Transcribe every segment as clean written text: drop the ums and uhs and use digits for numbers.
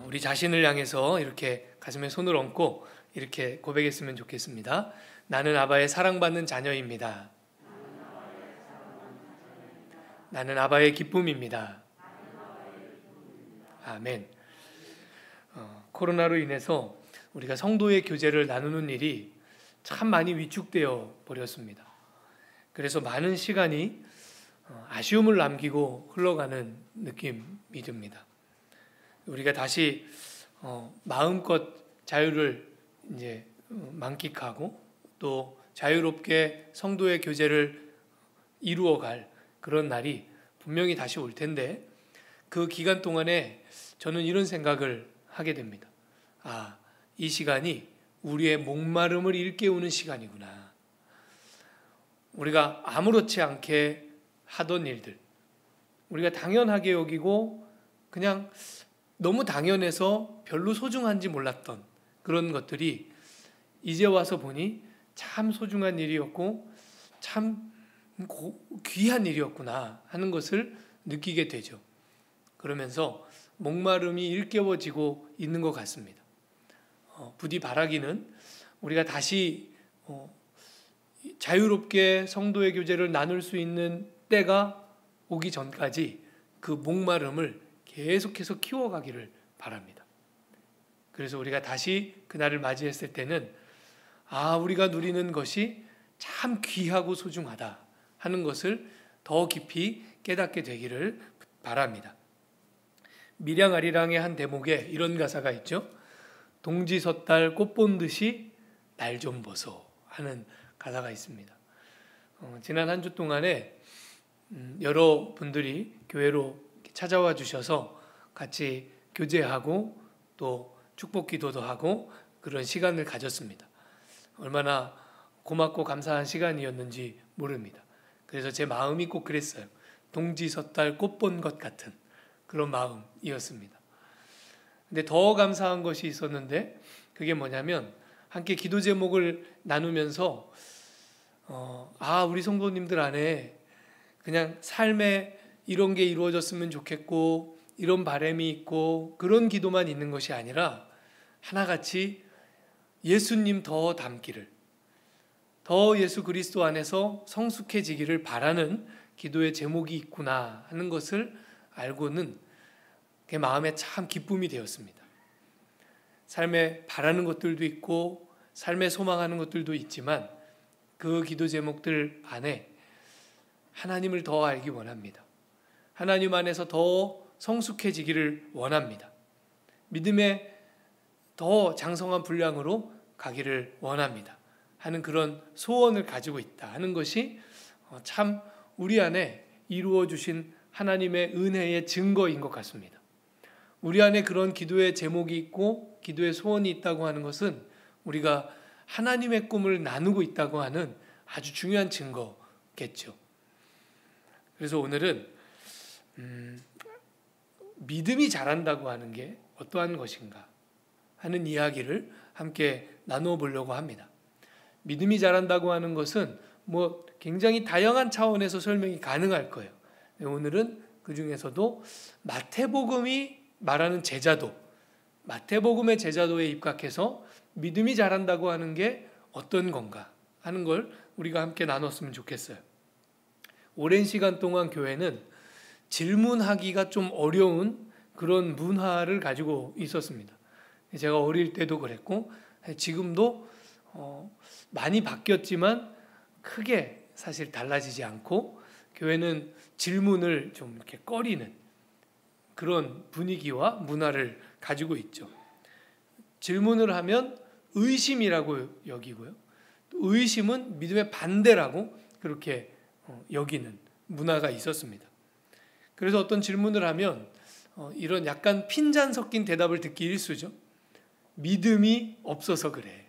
우리 자신을 향해서 이렇게 가슴에 손을 얹고 이렇게 고백했으면 좋겠습니다. 나는 아바의 사랑받는 자녀입니다. 나는 아바의 기쁨입니다. 아멘. 코로나로 인해서 우리가 성도의 교제를 나누는 일이 참 많이 위축되어 버렸습니다. 그래서 많은 시간이 아쉬움을 남기고 흘러가는 느낌이 듭니다. 우리가 다시 마음껏 자유를 이제 만끽하고 또 자유롭게 성도의 교제를 이루어갈 그런 날이 분명히 다시 올 텐데, 그 기간 동안에 저는 이런 생각을 하게 됩니다. 이 시간이 우리의 목마름을 일깨우는 시간이구나. 우리가 아무렇지 않게 하던 일들, 우리가 당연하게 여기고 그냥 너무 당연해서 별로 소중한지 몰랐던 그런 것들이 이제 와서 보니 참 소중한 일이었고 참 귀한 일이었구나 하는 것을 느끼게 되죠. 그러면서 목마름이 일깨워지고 있는 것 같습니다. 부디 바라기는 우리가 다시 자유롭게 성도의 교제를 나눌 수 있는 때가 오기 전까지 그 목마름을 계속해서 키워가기를 바랍니다. 그래서 우리가 다시 그날을 맞이했을 때는 우리가 누리는 것이 참 귀하고 소중하다 하는 것을 더 깊이 깨닫게 되기를 바랍니다. 밀양아리랑의 한 대목에 이런 가사가 있죠. 동지섣달 꽃 본 듯이 날 좀 보소 하는 가사가 있습니다. 지난 한 주 동안에 여러 분들이 교회로 찾아와 주셔서 같이 교제하고 또 축복 기도도 하고 그런 시간을 가졌습니다. 얼마나 고맙고 감사한 시간이었는지 모릅니다. 그래서 제 마음이 꼭 그랬어요. 동지섣달 꽃 본 것 같은 그런 마음이었습니다. 근데 더 감사한 것이 있었는데, 그게 뭐냐면 함께 기도 제목을 나누면서 우리 성도님들 안에 그냥 삶에 이런 게 이루어졌으면 좋겠고 이런 바람이 있고 그런 기도만 있는 것이 아니라 하나같이 예수님 더 닮기를, 더 예수 그리스도 안에서 성숙해지기를 바라는 기도의 제목이 있구나 하는 것을 알고는 그 마음에 참 기쁨이 되었습니다. 삶에 바라는 것들도 있고 삶에 소망하는 것들도 있지만 그 기도 제목들 안에 하나님을 더 알기 원합니다. 하나님 안에서 더 성숙해지기를 원합니다. 믿음의 더 장성한 분량으로 가기를 원합니다 하는 그런 소원을 가지고 있다 하는 것이 참 우리 안에 이루어 주신 하나님의 은혜의 증거인 것 같습니다. 우리 안에 그런 기도의 제목이 있고 기도의 소원이 있다고 하는 것은 우리가 하나님의 꿈을 나누고 있다고 하는 아주 중요한 증거겠죠. 그래서 오늘은 믿음이 자란다고 하는 게 어떠한 것인가 하는 이야기를 함께 나누어 보려고 합니다. 믿음이 자란다고 하는 것은 굉장히 다양한 차원에서 설명이 가능할 거예요. 오늘은 그 중에서도 마태복음이 말하는 제자도, 마태복음의 제자도에 입각해서 믿음이 자란다고 하는 게 어떤 건가 하는 걸 우리가 함께 나눴으면 좋겠어요. 오랜 시간 동안 교회는 질문하기가 좀 어려운 그런 문화를 가지고 있었습니다. 제가 어릴 때도 그랬고 지금도 많이 바뀌었지만 크게 사실 달라지지 않고 교회는 질문을 좀 이렇게 꺼리는 그런 분위기와 문화를 가지고 있죠. 질문을 하면 의심이라고 여기고요. 의심은 믿음의 반대라고 그렇게 여기는 문화가 있었습니다. 그래서 어떤 질문을 하면 이런 약간 핀잔 섞인 대답을 듣기 일쑤죠. 믿음이 없어서 그래.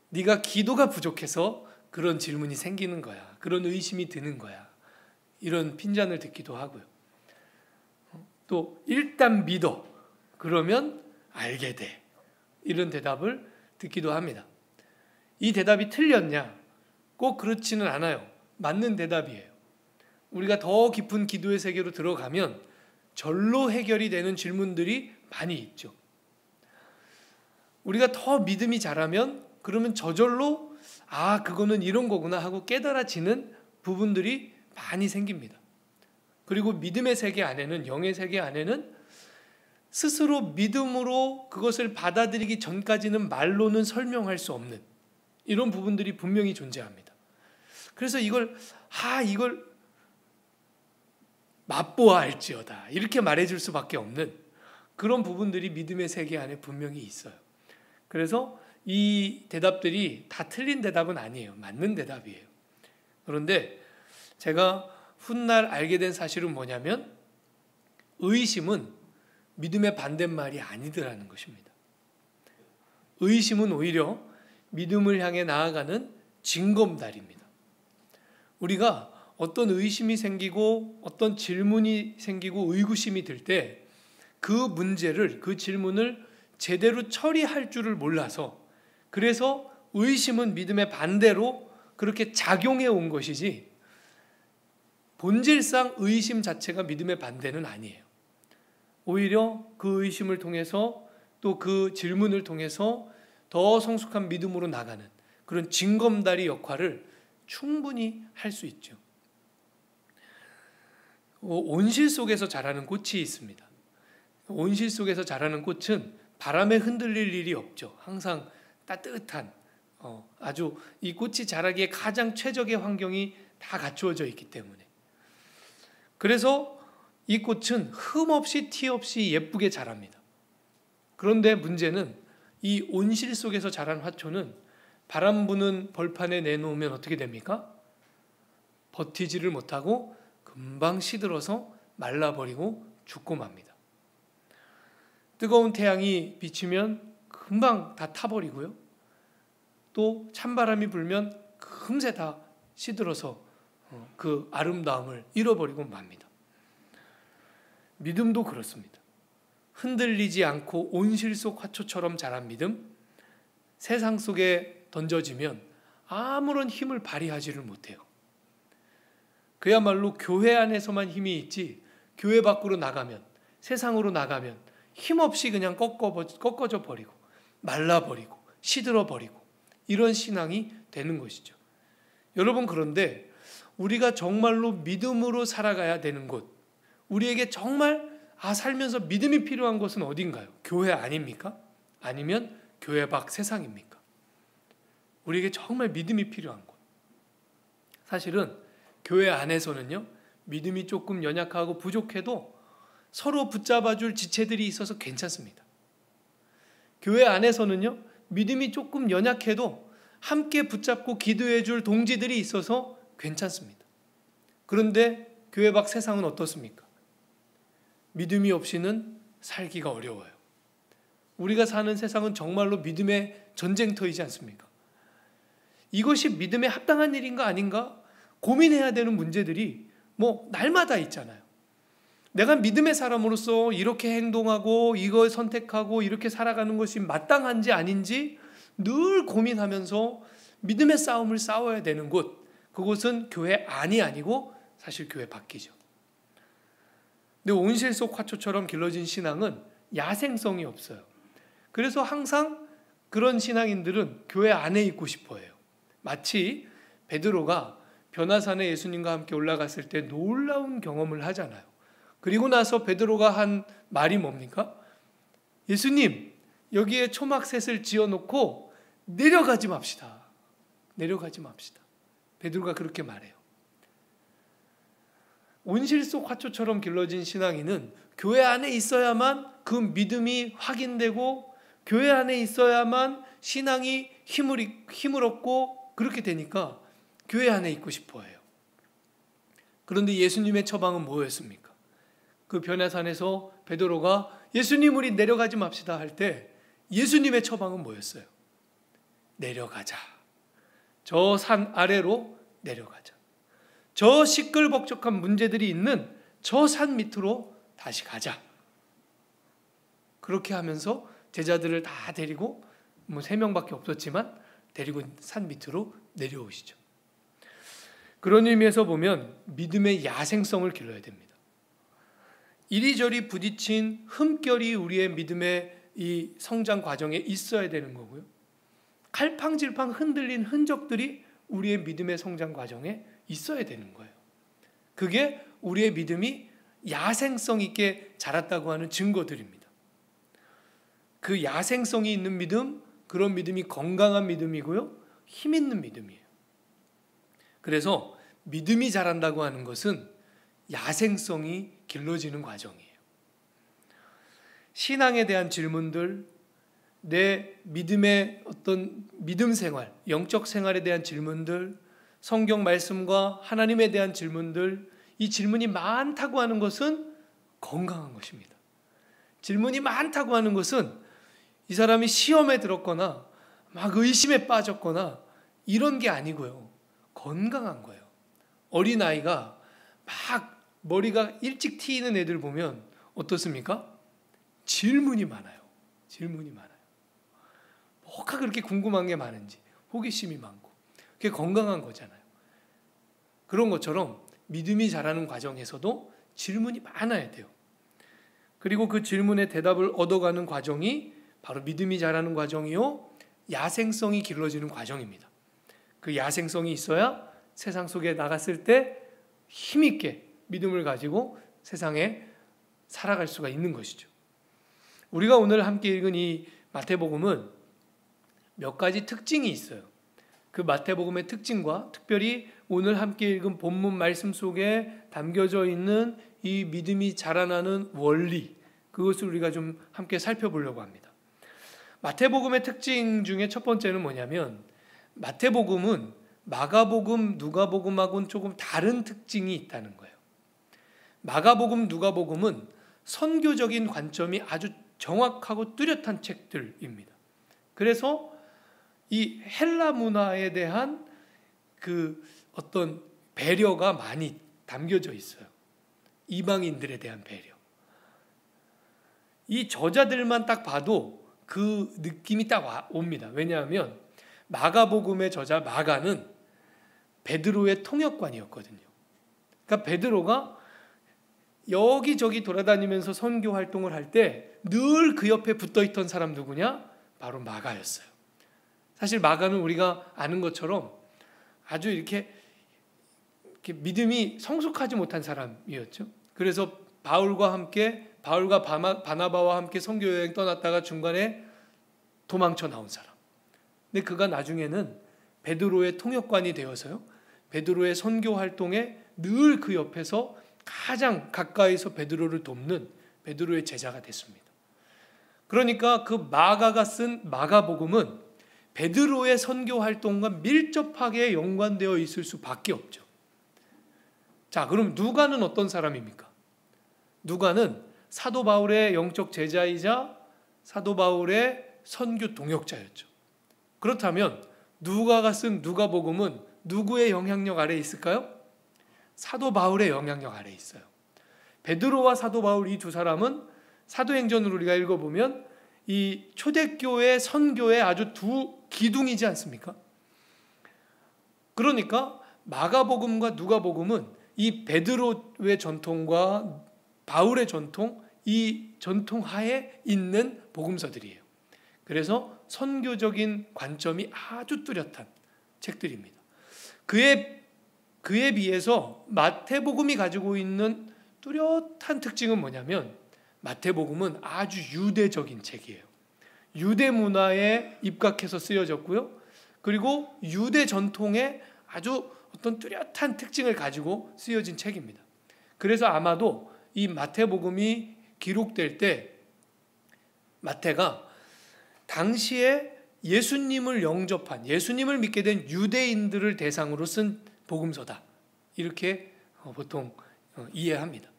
네가 기도가 부족해서 그런 질문이 생기는 거야. 그런 의심이 드는 거야. 이런 핀잔을 듣기도 하고요. 또 일단 믿어. 그러면 알게 돼. 이런 대답을 듣기도 합니다. 이 대답이 틀렸냐? 꼭 그렇지는 않아요. 맞는 대답이에요. 우리가 더 깊은 기도의 세계로 들어가면 절로 해결이 되는 질문들이 많이 있죠. 우리가 더 믿음이 자라면 그러면 저절로 그거는 이런 거구나 하고 깨달아지는 부분들이 많이 생깁니다. 그리고 믿음의 세계 안에는, 영의 세계 안에는 스스로 믿음으로 그것을 받아들이기 전까지는 말로는 설명할 수 없는 이런 부분들이 분명히 존재합니다. 그래서 이걸 맛보아 알지어다 이렇게 말해줄 수밖에 없는 그런 부분들이 믿음의 세계 안에 분명히 있어요. 그래서 이 대답들이 다 틀린 대답은 아니에요. 맞는 대답이에요. 그런데 제가 훗날 알게 된 사실은 뭐냐면 의심은 믿음의 반대말이 아니더라는 것입니다. 의심은 오히려 믿음을 향해 나아가는 징검다리입니다. 우리가 어떤 의심이 생기고 어떤 질문이 생기고 의구심이 들 때 그 문제를, 그 질문을 제대로 처리할 줄을 몰라서, 그래서 의심은 믿음의 반대로 그렇게 작용해 온 것이지 본질상 의심 자체가 믿음의 반대는 아니에요. 오히려 그 의심을 통해서 또 그 질문을 통해서 더 성숙한 믿음으로 나가는 그런 징검다리 역할을 충분히 할 수 있죠. 온실 속에서 자라는 꽃이 있습니다. 온실 속에서 자라는 꽃은 바람에 흔들릴 일이 없죠. 항상 따뜻한 아주 이 꽃이 자라기에 가장 최적의 환경이 다 갖추어져 있기 때문에, 그래서 이 꽃은 흠 없이 티 없이 예쁘게 자랍니다. 그런데 문제는 이 온실 속에서 자란 화초는 바람 부는 벌판에 내놓으면 어떻게 됩니까? 버티지를 못하고 금방 시들어서 말라버리고 죽고 맙니다. 뜨거운 태양이 비치면 금방 다 타버리고요. 또 찬바람이 불면 금세 다 시들어서 그 아름다움을 잃어버리고 맙니다. 믿음도 그렇습니다. 흔들리지 않고 온실 속 화초처럼 자란 믿음, 세상 속에 던져지면 아무런 힘을 발휘하지를 못해요. 그야말로 교회 안에서만 힘이 있지 교회 밖으로 나가면, 세상으로 나가면 힘없이 그냥 꺾어져 버리고 말라버리고 시들어버리고 이런 신앙이 되는 것이죠. 여러분, 그런데 우리가 정말로 믿음으로 살아가야 되는 곳, 우리에게 정말 살면서 믿음이 필요한 곳은 어딘가요? 교회 아닙니까? 아니면 교회 밖 세상입니까? 우리에게 정말 믿음이 필요한 곳, 사실은 교회 안에서는요, 믿음이 조금 연약하고 부족해도 서로 붙잡아줄 지체들이 있어서 괜찮습니다. 교회 안에서는요, 믿음이 조금 연약해도 함께 붙잡고 기도해줄 동지들이 있어서 괜찮습니다. 그런데 교회 밖 세상은 어떻습니까? 믿음이 없이는 살기가 어려워요. 우리가 사는 세상은 정말로 믿음의 전쟁터이지 않습니까? 이것이 믿음에 합당한 일인가 아닌가 고민해야 되는 문제들이 날마다 있잖아요. 내가 믿음의 사람으로서 이렇게 행동하고 이걸 선택하고 이렇게 살아가는 것이 마땅한지 아닌지 늘 고민하면서 믿음의 싸움을 싸워야 되는 곳, 그곳은 교회 안이 아니고 사실 교회 밖이죠. 근데 온실 속 화초처럼 길러진 신앙은 야생성이 없어요. 그래서 항상 그런 신앙인들은 교회 안에 있고 싶어 해요. 마치 베드로가 변화산에 예수님과 함께 올라갔을 때 놀라운 경험을 하잖아요. 그리고 나서 베드로가 한 말이 뭡니까? 예수님, 여기에 초막셋을 지어놓고 내려가지 맙시다. 내려가지 맙시다. 베드로가 그렇게 말해요. 온실 속 화초처럼 길러진 신앙인은 교회 안에 있어야만 그 믿음이 확인되고 교회 안에 있어야만 신앙이 힘을 얻고 그렇게 되니까 교회 안에 있고 싶어 해요. 그런데 예수님의 처방은 뭐였습니까? 그 변화산에서 베드로가 예수님, 우리 내려가지 맙시다 할 때 예수님의 처방은 뭐였어요? 내려가자. 저 산 아래로 내려가자. 저 시끌벅적한 문제들이 있는 저 산 밑으로 다시 가자. 그렇게 하면서 제자들을 다 데리고 3명밖에 없었지만 데리고 산 밑으로 내려오시죠. 그런 의미에서 보면 믿음의 야생성을 길러야 됩니다. 이리저리 부딪힌 흠결이 우리의 믿음의 이 성장 과정에 있어야 되는 거고요. 갈팡질팡 흔들린 흔적들이 우리의 믿음의 성장 과정에 있어야 되는 거예요. 그게 우리의 믿음이 야생성 있게 자랐다고 하는 증거들입니다. 그 야생성이 있는 믿음, 그런 믿음이 건강한 믿음이고요, 힘 있는 믿음이에요. 그래서 믿음이 자란다고 하는 것은 야생성이 길러지는 과정이에요. 신앙에 대한 질문들, 내 믿음의 어떤 믿음 생활, 영적 생활에 대한 질문들, 성경 말씀과 하나님에 대한 질문들, 이 질문이 많다고 하는 것은 건강한 것입니다. 질문이 많다고 하는 것은 이 사람이 시험에 들었거나 막 의심에 빠졌거나 이런 게 아니고요, 건강한 거예요. 어린아이가 막 머리가 일찍 트이는 애들 보면 어떻습니까? 질문이 많아요. 질문이 많아요. 뭐가 그렇게 궁금한 게 많은지, 호기심이 많고, 그게 건강한 거잖아요. 그런 것처럼 믿음이 자라는 과정에서도 질문이 많아야 돼요. 그리고 그 질문에 대답을 얻어가는 과정이 바로 믿음이 자라는 과정이요, 야생성이 길러지는 과정입니다. 그 야생성이 있어야 세상 속에 나갔을 때 힘있게 믿음을 가지고 세상에 살아갈 수가 있는 것이죠. 우리가 오늘 함께 읽은 이 마태복음은 몇 가지 특징이 있어요. 그 마태복음의 특징과 특별히 오늘 함께 읽은 본문 말씀 속에 담겨져 있는 이 믿음이 자라나는 원리, 그것을 우리가 좀 함께 살펴보려고 합니다. 마태복음의 특징 중에 첫 번째는 뭐냐면, 마태복음은 마가복음, 누가복음하고는 조금 다른 특징이 있다는 거예요. 마가복음, 누가복음은 선교적인 관점이 아주 정확하고 뚜렷한 책들입니다. 그래서 이 헬라 문화에 대한 그 어떤 배려가 많이 담겨져 있어요. 이방인들에 대한 배려. 이 저자들만 딱 봐도 그 느낌이 딱 옵니다. 왜냐하면 마가복음의 저자 마가는 베드로의 통역관이었거든요. 그러니까 베드로가 여기저기 돌아다니면서 선교 활동을 할 때 늘 그 옆에 붙어있던 사람 누구냐? 바로 마가였어요. 사실 마가는 우리가 아는 것처럼 아주 이렇게 믿음이 성숙하지 못한 사람이었죠. 그래서 바울과 바나바와 함께 선교 여행 떠났다가 중간에 도망쳐 나온 사람. 근데 그가 나중에는 베드로의 통역관이 되어서요, 베드로의 선교 활동에 늘 그 옆에서 가장 가까이서 베드로를 돕는 베드로의 제자가 됐습니다. 그러니까 그 마가가 쓴 마가복음은 베드로의 선교 활동과 밀접하게 연관되어 있을 수밖에 없죠. 자, 그럼 누가는 어떤 사람입니까? 누가는 사도 바울의 영적 제자이자 사도 바울의 선교 동역자였죠. 그렇다면 누가가 쓴 누가복음은 누구의 영향력 아래에 있을까요? 사도 바울의 영향력 아래에 있어요. 베드로와 사도 바울 이 두 사람은 사도행전을 우리가 읽어보면 이 초대교회 선교의 아주 두 기둥이지 않습니까? 그러니까 마가복음과 누가복음은 이 베드로의 전통과 바울의 전통, 이 전통 하에 있는 복음서들이에요. 그래서 선교적인 관점이 아주 뚜렷한 책들입니다. 그에 비해서 마태복음이 가지고 있는 뚜렷한 특징은 뭐냐면, 마태복음은 아주 유대적인 책이에요. 유대 문화에 입각해서 쓰여졌고요, 그리고 유대 전통에 아주 어떤 뚜렷한 특징을 가지고 쓰여진 책입니다. 그래서 아마도 이 마태복음이 기록될 때 마태가 당시에 예수님을 영접한, 예수님을 믿게 된 유대인들을 대상으로 쓴 복음서다, 이렇게 보통 이해합니다.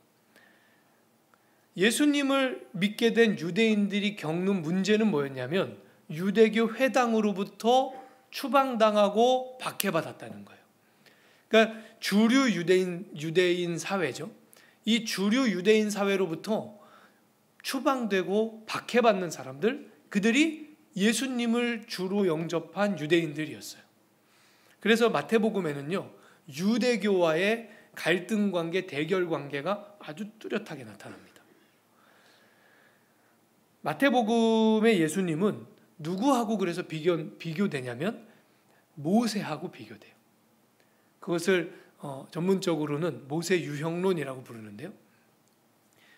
예수님을 믿게 된 유대인들이 겪는 문제는 뭐였냐면, 유대교 회당으로부터 추방당하고 박해받았다는 거예요. 그러니까 주류 유대인 사회죠. 이 주류 유대인 사회로부터 추방되고 박해받는 사람들, 그들이 예수님을 주로 영접한 유대인들이었어요. 그래서 마태복음에는요, 유대교와의 갈등 관계, 대결 관계가 아주 뚜렷하게 나타납니다. 마태복음의 예수님은 누구하고 그래서 비교되냐면 모세하고 비교돼요. 그것을 전문적으로는 모세 유형론이라고 부르는데요.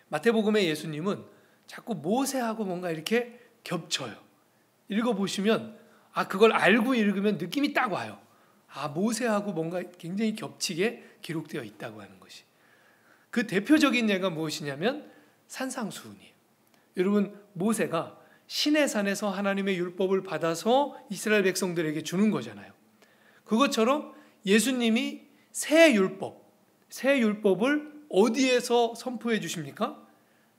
마태복음의 예수님은 자꾸 모세하고 뭔가 이렇게 겹쳐요. 읽어보시면 그걸 알고 읽으면 느낌이 딱 와요. 모세하고 뭔가 굉장히 겹치게 기록되어 있다고 하는 것이. 그 대표적인 예가 무엇이냐면 산상수훈이에요. 여러분, 모세가 시내산에서 하나님의 율법을 받아서 이스라엘 백성들에게 주는 거잖아요. 그것처럼 예수님이 새 율법을 어디에서 선포해 주십니까?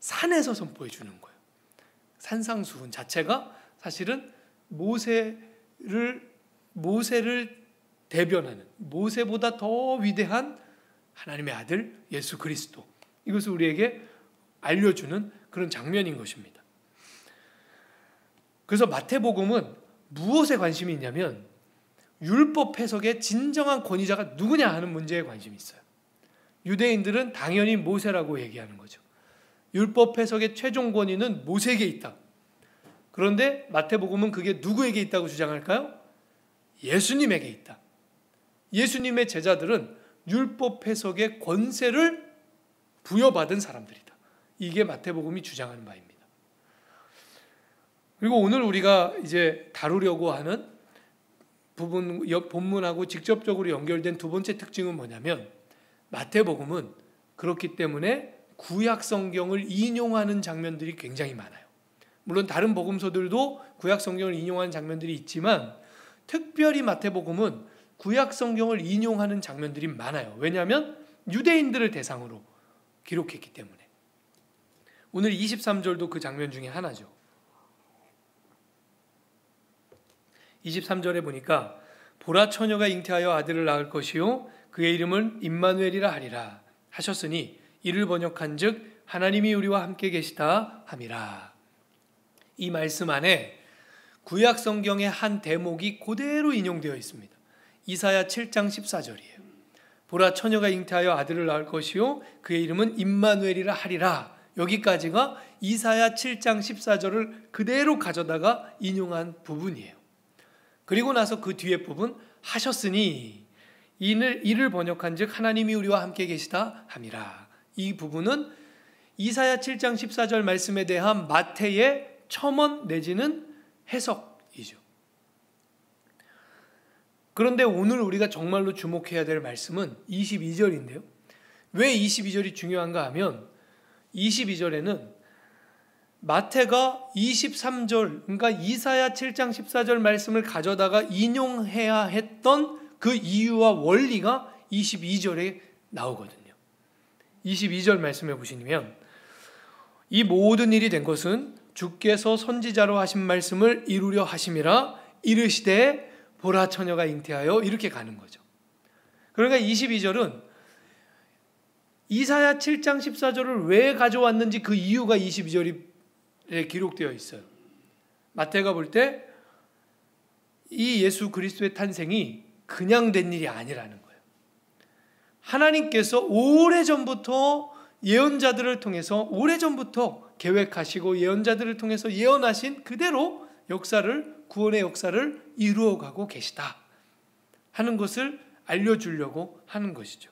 산에서 선포해 주는 거예요. 산상수훈 자체가 사실은 모세를 대변하는, 모세보다 더 위대한 하나님의 아들 예수 그리스도, 이것을 우리에게 알려주는 그런 장면인 것입니다. 그래서 마태복음은 무엇에 관심이 있냐면 율법 해석의 진정한 권위자가 누구냐 하는 문제에 관심이 있어요. 유대인들은 당연히 모세라고 얘기하는 거죠. 율법 해석의 최종 권위는 모세에게 있다. 그런데 마태복음은 그게 누구에게 있다고 주장할까요? 예수님에게 있다. 예수님의 제자들은 율법 해석의 권세를 부여받은 사람들이다. 이게 마태복음이 주장하는 바입니다. 그리고 오늘 우리가 이제 다루려고 하는 부분, 본문하고 직접적으로 연결된 두 번째 특징은 뭐냐면 마태복음은 그렇기 때문에 구약 성경을 인용하는 장면들이 굉장히 많아요. 물론 다른 복음서들도 구약 성경을 인용하는 장면들이 있지만 특별히 마태복음은 구약 성경을 인용하는 장면들이 많아요. 왜냐하면 유대인들을 대상으로 기록했기 때문에. 오늘 23절도 그 장면 중에 하나죠. 23절에 보니까 보라 처녀가 잉태하여 아들을 낳을 것이요 그의 이름은 임마누엘이라 하리라 하셨으니 이를 번역한즉 하나님이 우리와 함께 계시다 함이라. 이 말씀 안에 구약 성경의 한 대목이 그대로 인용되어 있습니다. 이사야 7장 14절이에요. 보라 처녀가 잉태하여 아들을 낳을 것이요 그의 이름은 임마누엘이라 하리라. 여기까지가 이사야 7장 14절을 그대로 가져다가 인용한 부분이에요. 그리고 나서 그 뒤에 부분 하셨으니 이를 번역한즉 하나님이 우리와 함께 계시다 함이라. 이 부분은 이사야 7장 14절 말씀에 대한 마태의 첨언 내지는 해석이죠. 그런데 오늘 우리가 정말로 주목해야 될 말씀은 22절인데요. 왜 22절이 중요한가 하면 22절에는 마태가 23절, 그러니까 이사야 7장 14절 말씀을 가져다가 인용해야 했던 그 이유와 원리가 22절에 나오거든요. 22절 말씀해 보시면 이 모든 일이 된 것은 주께서 선지자로 하신 말씀을 이루려 하심이라 이르시되 보라 처녀가 잉태하여 이렇게 가는 거죠. 그러니까 22절은 이사야 7장 14절을 왜 가져왔는지 그 이유가 22절에 기록되어 있어요. 마태가 볼 때 이 예수 그리스도의 탄생이 그냥 된 일이 아니라는 거예요. 하나님께서 오래전부터 예언자들을 통해서 오래전부터 계획하시고 예언자들을 통해서 예언하신 그대로 구원의 역사를 이루어가고 계시다 하는 것을 알려주려고 하는 것이죠.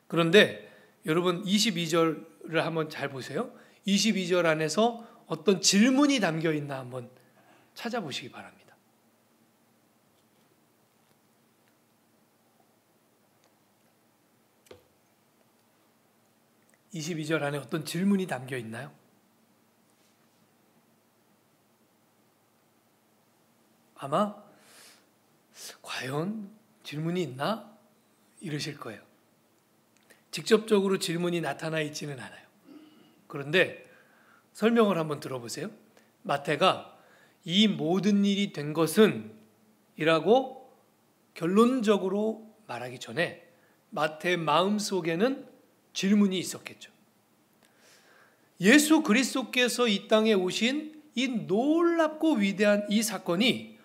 그런데 여러분 22절을 한번 잘 보세요. 22절 안에서 어떤 질문이 담겨 있나 한번 찾아보시기 바랍니다. 22절 안에 어떤 질문이 담겨 있나요? 아마 과연 질문이 있나? 이러실 거예요. 직접적으로 질문이 나타나 있지는 않아요. 그런데 설명을 한번 들어보세요. 마태가 이 모든 일이 된 것은 이라고 결론적으로 말하기 전에 마태의 마음속에는 질문이 있었겠죠. 예수 그리스도께서 이 땅에 오신 이 놀랍고 위대한 이 사건이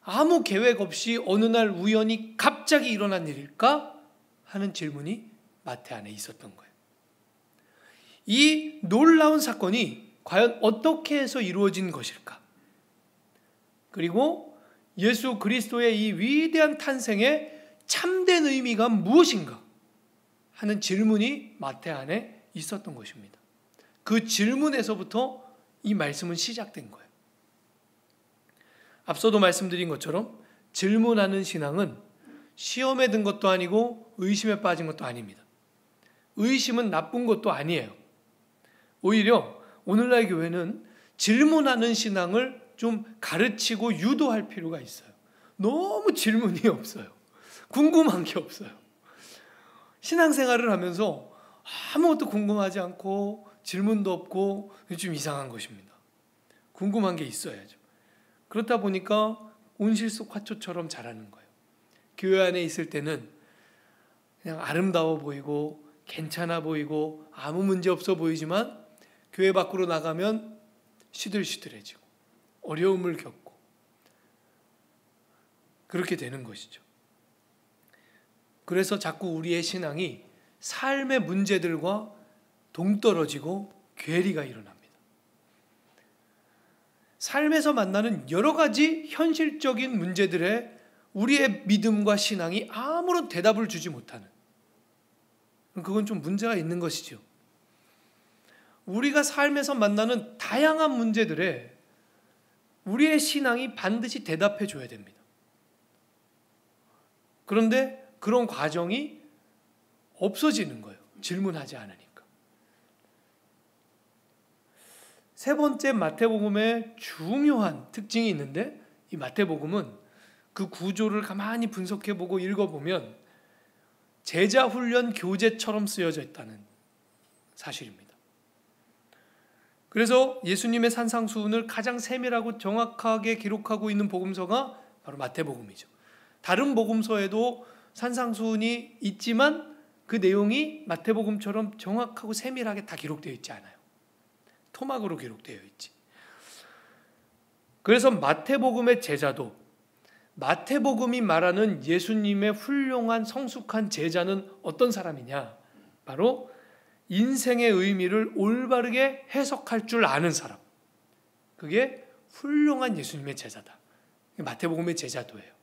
아무 계획 없이 어느 날 우연히 갑자기 일어난 일일까? 하는 질문이 마태 안에 있었던 거예요. 이 놀라운 사건이 과연 어떻게 해서 이루어진 것일까? 그리고 예수 그리스도의 이 위대한 탄생의 참된 의미가 무엇인가 하는 질문이 마태 안에 있었던 것입니다. 그 질문에서부터 이 말씀은 시작된 거예요. 앞서도 말씀드린 것처럼 질문하는 신앙은 시험에 든 것도 아니고 의심에 빠진 것도 아닙니다. 의심은 나쁜 것도 아니에요. 오히려 오늘날 교회는 질문하는 신앙을 좀 가르치고 유도할 필요가 있어요. 너무 질문이 없어요. 궁금한 게 없어요. 신앙생활을 하면서 아무것도 궁금하지 않고 질문도 없고 좀 이상한 것입니다. 궁금한 게 있어야죠. 그렇다 보니까 온실 속 화초처럼 자라는 거예요. 교회 안에 있을 때는 그냥 아름다워 보이고 괜찮아 보이고 아무 문제 없어 보이지만 교회 밖으로 나가면 시들시들해지고 어려움을 겪고 그렇게 되는 것이죠. 그래서 자꾸 우리의 신앙이 삶의 문제들과 동떨어지고 괴리가 일어납니다. 삶에서 만나는 여러 가지 현실적인 문제들에 우리의 믿음과 신앙이 아무런 대답을 주지 못하는, 그건 좀 문제가 있는 것이죠. 우리가 삶에서 만나는 다양한 문제들에 우리의 신앙이 반드시 대답해 줘야 됩니다. 그런데 그런 과정이 없어지는 거예요. 질문하지 않으니까. 세 번째 마태복음의 중요한 특징이 있는데, 이 마태복음은 그 구조를 가만히 분석해보고 읽어보면 제자 훈련 교재처럼 쓰여져 있다는 사실입니다. 그래서 예수님의 산상수훈을 가장 세밀하고 정확하게 기록하고 있는 복음서가 바로 마태복음이죠. 다른 복음서에도 산상수훈이 있지만 그 내용이 마태복음처럼 정확하고 세밀하게 다 기록되어 있지 않아요. 토막으로 기록되어 있지. 그래서 마태복음의 제자도, 마태복음이 말하는 예수님의 훌륭한 성숙한 제자는 어떤 사람이냐? 바로 인생의 의미를 올바르게 해석할 줄 아는 사람. 그게 훌륭한 예수님의 제자다. 마태복음의 제자도예요.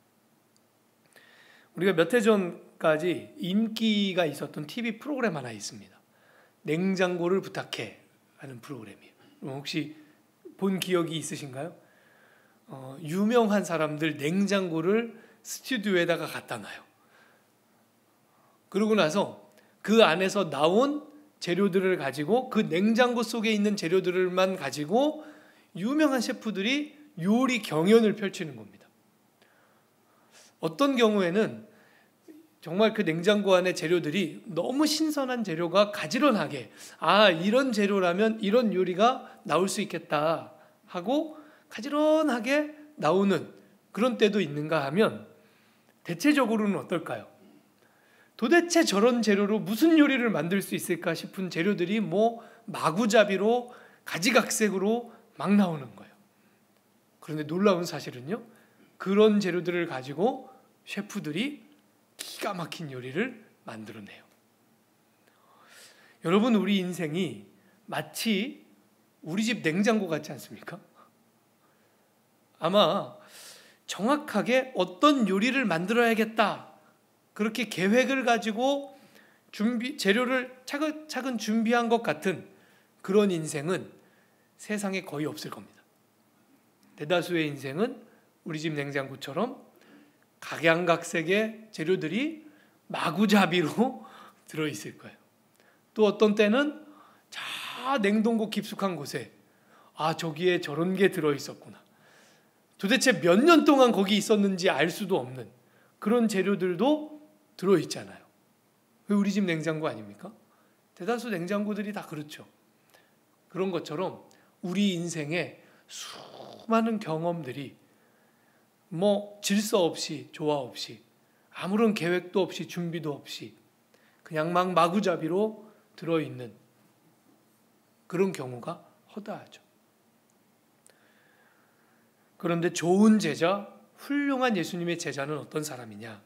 우리가 몇 해 전까지 인기가 있었던 TV 프로그램 하나 있습니다. 냉장고를 부탁해 하는 프로그램이에요. 혹시 본 기억이 있으신가요? 유명한 사람들 냉장고를 스튜디오에다가 갖다 놔요. 그러고 나서 그 안에서 나온 재료들을 가지고, 그 냉장고 속에 있는 재료들만 가지고 유명한 셰프들이 요리 경연을 펼치는 겁니다. 어떤 경우에는 정말 그 냉장고 안에 재료들이 너무 신선한 재료가 가지런하게, 이런 재료라면 이런 요리가 나올 수 있겠다 하고 가지런하게 나오는 그런 때도 있는가 하면, 대체적으로는 어떨까요? 도대체 저런 재료로 무슨 요리를 만들 수 있을까 싶은 재료들이 마구잡이로 가지각색으로 막 나오는 거예요. 그런데 놀라운 사실은요, 그런 재료들을 가지고 셰프들이 기가 막힌 요리를 만들어내요. 여러분, 우리 인생이 마치 우리 집 냉장고 같지 않습니까? 아마 정확하게 어떤 요리를 만들어야겠다, 그렇게 계획을 가지고 재료를 차근차근 준비한 것 같은 그런 인생은 세상에 거의 없을 겁니다. 대다수의 인생은 우리 집 냉장고처럼 각양각색의 재료들이 마구잡이로 들어있을 거예요. 또 어떤 때는 냉동고 깊숙한 곳에 저기에 저런 게 들어있었구나, 도대체 몇 년 동안 거기 있었는지 알 수도 없는 그런 재료들도 들어있잖아요. 우리 집 냉장고 아닙니까? 대다수 냉장고들이 다 그렇죠. 그런 것처럼 우리 인생에 수많은 경험들이 질서 없이, 조화 없이, 아무런 계획도 없이, 준비도 없이 그냥 마구잡이로 들어있는 그런 경우가 허다하죠. 그런데 좋은 제자, 훌륭한 예수님의 제자는 어떤 사람이냐?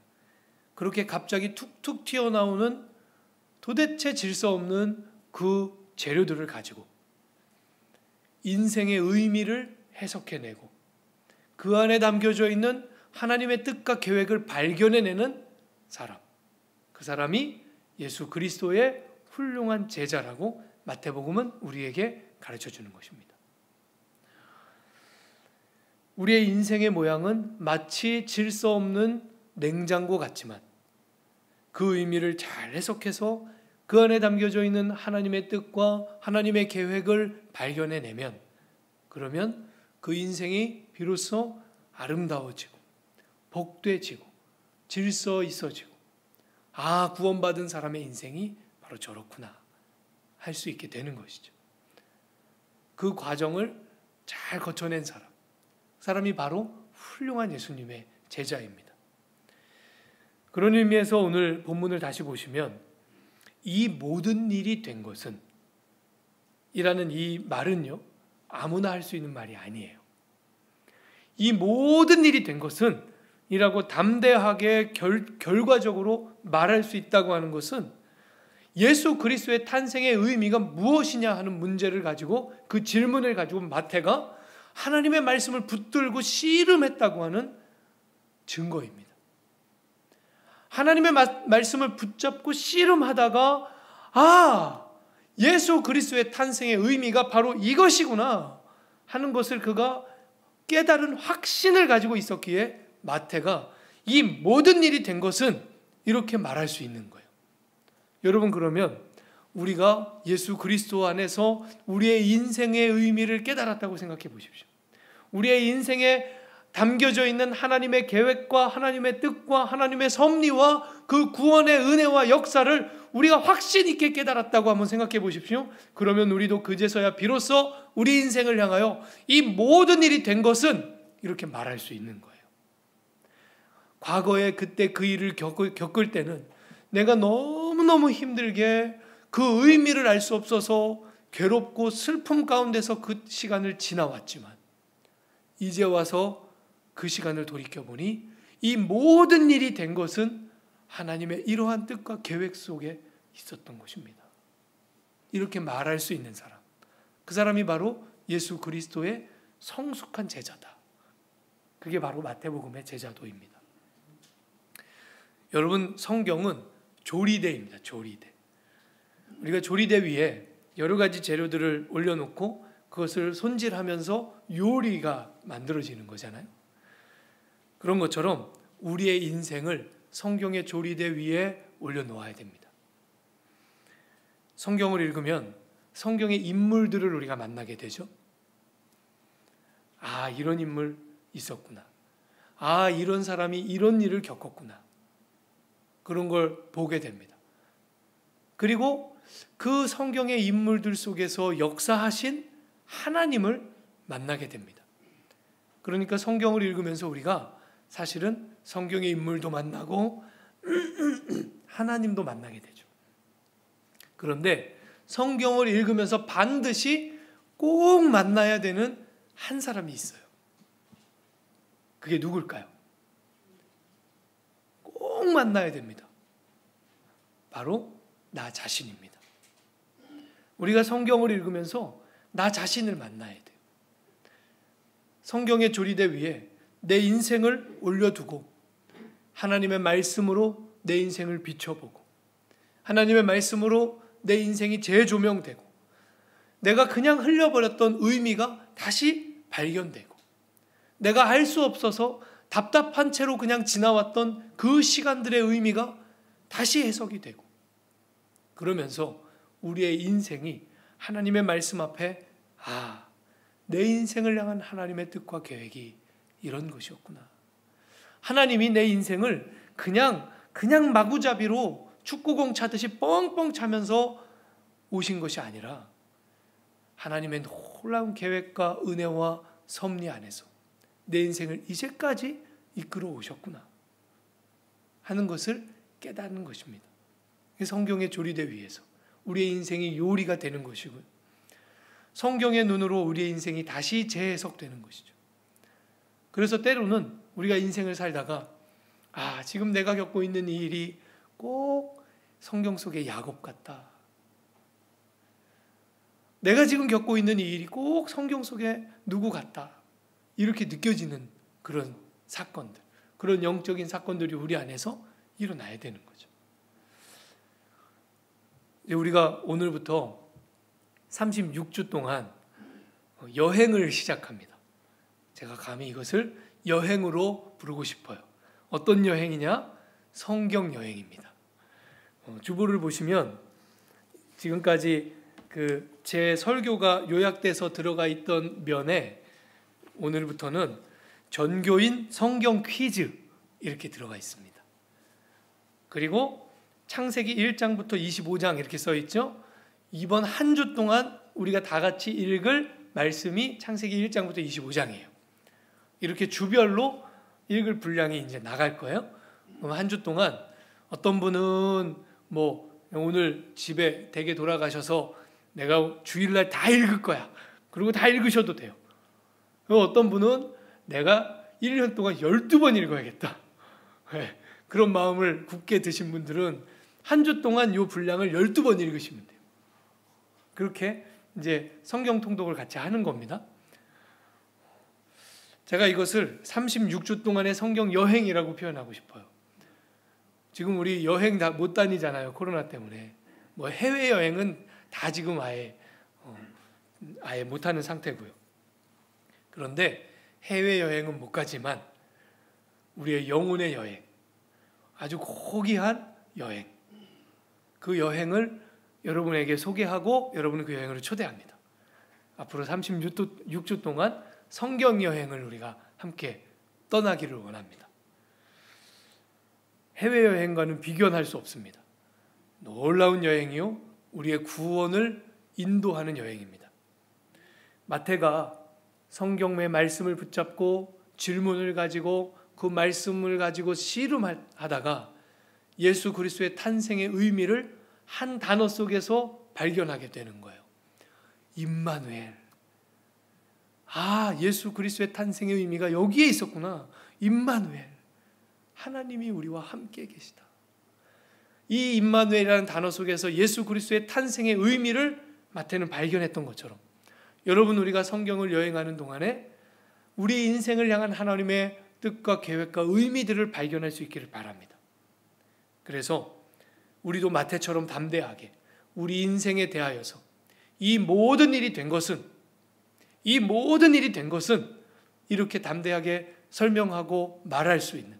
그렇게 갑자기 툭툭 튀어나오는 도대체 질서 없는 그 재료들을 가지고 인생의 의미를 해석해내고 그 안에 담겨져 있는 하나님의 뜻과 계획을 발견해내는 사람, 그 사람이 예수 그리스도의 훌륭한 제자라고 마태복음은 우리에게 가르쳐주는 것입니다. 우리의 인생의 모양은 마치 질서 없는 냉장고 같지만 그 의미를 잘 해석해서 그 안에 담겨져 있는 하나님의 뜻과 하나님의 계획을 발견해내면, 그러면 그 인생이 비로소 아름다워지고 복되지고 질서 있어지고, 아, 구원받은 사람의 인생이 바로 저렇구나 할 수 있게 되는 것이죠. 그 과정을 잘 거쳐낸 사람이 바로 훌륭한 예수님의 제자입니다. 그런 의미에서 오늘 본문을 다시 보시면 이 모든 일이 된 것은 이라는 이 말은요, 아무나 할 수 있는 말이 아니에요. 이 모든 일이 된 것은 이라고 담대하게 결과적으로 말할 수 있다고 하는 것은 예수 그리스도의 탄생의 의미가 무엇이냐 하는 문제를 가지고, 그 질문을 가지고 마태가 하나님의 말씀을 붙들고 씨름했다고 하는 증거입니다. 하나님의 말씀을 붙잡고 씨름하다가, 아, 예수 그리스도의 탄생의 의미가 바로 이것이구나 하는 것을 그가 깨달은 확신을 가지고 있었기에 마태가 이 모든 일이 된 것은 이렇게 말할 수 있는 거예요. 여러분, 그러면 우리가 예수 그리스도 안에서 우리의 인생의 의미를 깨달았다고 생각해 보십시오. 우리의 인생에 담겨져 있는 하나님의 계획과 하나님의 뜻과 하나님의 섭리와 그 구원의 은혜와 역사를 우리가 확신 있게 깨달았다고 한번 생각해 보십시오. 그러면 우리도 그제서야 비로소 우리 인생을 향하여 이 모든 일이 된 것은 이렇게 말할 수 있는 거예요. 과거에 그때 그 일을 겪을 때는 내가 너무너무 힘들게 그 의미를 알 수 없어서 괴롭고 슬픔 가운데서 그 시간을 지나왔지만, 이제 와서 그 시간을 돌이켜보니 이 모든 일이 된 것은 하나님의 이러한 뜻과 계획 속에 있었던 것입니다. 이렇게 말할 수 있는 사람, 그 사람이 바로 예수 그리스도의 성숙한 제자다. 그게 바로 마태복음의 제자도입니다. 여러분, 성경은 조리대입니다. 조리대. 우리가 조리대 위에 여러 가지 재료들을 올려놓고 그것을 손질하면서 요리가 만들어지는 거잖아요. 그런 것처럼 우리의 인생을 성경의 조리대 위에 올려놓아야 됩니다. 성경을 읽으면 성경의 인물들을 우리가 만나게 되죠. 아, 이런 인물 있었구나. 아, 이런 사람이 이런 일을 겪었구나. 그런 걸 보게 됩니다. 그리고 그 성경의 인물들 속에서 역사하신 하나님을 만나게 됩니다. 그러니까 성경을 읽으면서 우리가 사실은 성경의 인물도 만나고 하나님도 만나게 되죠. 그런데 성경을 읽으면서 반드시 꼭 만나야 되는 한 사람이 있어요. 그게 누굴까요? 꼭 만나야 됩니다. 바로 나 자신입니다. 우리가 성경을 읽으면서 나 자신을 만나야 돼요. 성경의 조리대 위에 내 인생을 올려두고 하나님의 말씀으로 내 인생을 비춰보고 하나님의 말씀으로 내 인생이 재조명되고 내가 그냥 흘려버렸던 의미가 다시 발견되고 내가 알 수 없어서 답답한 채로 그냥 지나왔던 그 시간들의 의미가 다시 해석이 되고, 그러면서 우리의 인생이 하나님의 말씀 앞에, 아, 내 인생을 향한 하나님의 뜻과 계획이 이런 것이었구나. 하나님이 내 인생을 그냥 마구잡이로 축구공 차듯이 뻥뻥 차면서 오신 것이 아니라 하나님의 놀라운 계획과 은혜와 섭리 안에서 내 인생을 이제까지 이끌어 오셨구나 하는 것을 깨닫는 것입니다. 성경의 조리대 위에서 우리의 인생이 요리가 되는 것이고요. 성경의 눈으로 우리의 인생이 다시 재해석되는 것이죠. 그래서 때로는 우리가 인생을 살다가, 아, 지금 내가 겪고 있는 이 일이 꼭 성경 속의 야곱 같다. 내가 지금 겪고 있는 이 일이 꼭 성경 속에 누구 같다 이렇게 느껴지는 그런 사건들, 그런 영적인 사건들이 우리 안에서 일어나야 되는 거죠. 이제 우리가 오늘부터 36주 동안 여행을 시작합니다. 제가 감히 이것을 여행으로 부르고 싶어요. 어떤 여행이냐? 성경 여행입니다. 주보를 보시면 지금까지 제 설교가 요약돼서 들어가 있던 면에 오늘부터는 전교인 성경 퀴즈 이렇게 들어가 있습니다. 그리고 창세기 1장부터 25장 이렇게 써 있죠. 이번 한 주 동안 우리가 다 같이 읽을 말씀이 창세기 1장부터 25장이에요. 이렇게 주별로 읽을 분량이 이제 나갈 거예요. 그럼 한 주 동안 어떤 분은 오늘 집에 댁에 돌아가셔서 내가 주일날 다 읽을 거야. 그리고 다 읽으셔도 돼요. 어떤 분은 내가 1년 동안 12번 읽어야겠다. 네. 그런 마음을 굳게 드신 분들은 한 주 동안 이 분량을 12번 읽으시면 돼요. 그렇게 이제 성경 통독을 같이 하는 겁니다. 제가 이것을 36주 동안의 성경 여행이라고 표현하고 싶어요. 지금 우리 여행 다 못 다니잖아요. 코로나 때문에. 해외여행은 다 지금 아예 못하는 상태고요. 그런데 해외여행은 못 가지만 우리의 영혼의 여행, 아주 고귀한 여행, 그 여행을 여러분에게 소개하고 여러분을 그 여행으로 초대합니다. 앞으로 36주 동안 성경 여행을 우리가 함께 떠나기를 원합니다. 해외여행과는 비교할 수 없습니다. 놀라운 여행이요, 우리의 구원을 인도하는 여행입니다. 마태가 성경의 말씀을 붙잡고 질문을 가지고 그 말씀을 가지고 씨름하다가 예수 그리스도의 탄생의 의미를 한 단어 속에서 발견하게 되는 거예요. 임마누엘. 예수 그리스도의 탄생의 의미가 여기에 있었구나. 임마누엘. 하나님이 우리와 함께 계시다. 이 임마누엘이라는 단어 속에서 예수 그리스도의 탄생의 의미를 마태는 발견했던 것처럼 여러분, 우리가 성경을 여행하는 동안에 우리 인생을 향한 하나님의 뜻과 계획과 의미들을 발견할 수 있기를 바랍니다. 그래서 우리도 마태처럼 담대하게 우리 인생에 대하여서 이 모든 일이 된 것은 이렇게 담대하게 설명하고 말할 수 있는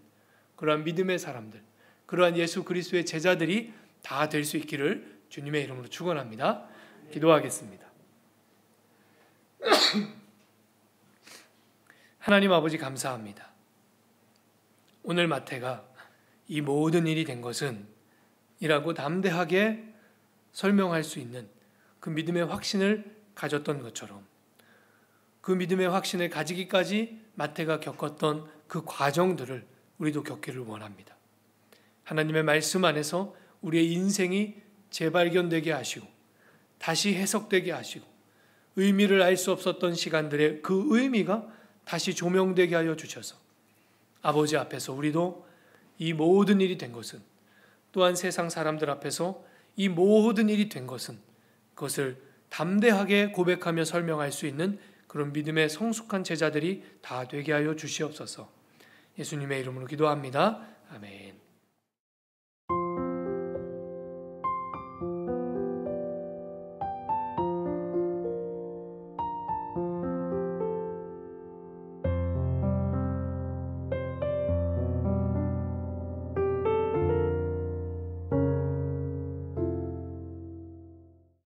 그러한 믿음의 사람들, 그러한 예수 그리스도의 제자들이 다 될 수 있기를 주님의 이름으로 축원합니다. 기도하겠습니다. 하나님 아버지, 감사합니다. 오늘 마태가 이 모든 일이 된 것은 이라고 담대하게 설명할 수 있는 그 믿음의 확신을 가졌던 것처럼 그 믿음의 확신을 가지기까지 마태가 겪었던 그 과정들을 우리도 겪기를 원합니다. 하나님의 말씀 안에서 우리의 인생이 재발견되게 하시고 다시 해석되게 하시고 의미를 알 수 없었던 시간들의 그 의미가 다시 조명되게 하여 주셔서 아버지 앞에서 우리도 이 모든 일이 된 것은, 또한 세상 사람들 앞에서 이 모든 일이 된 것은 그것을 담대하게 고백하며 설명할 수 있는 그런 믿음의 성숙한 제자들이 다 되게 하여 주시옵소서. 예수님의 이름으로 기도합니다. 아멘.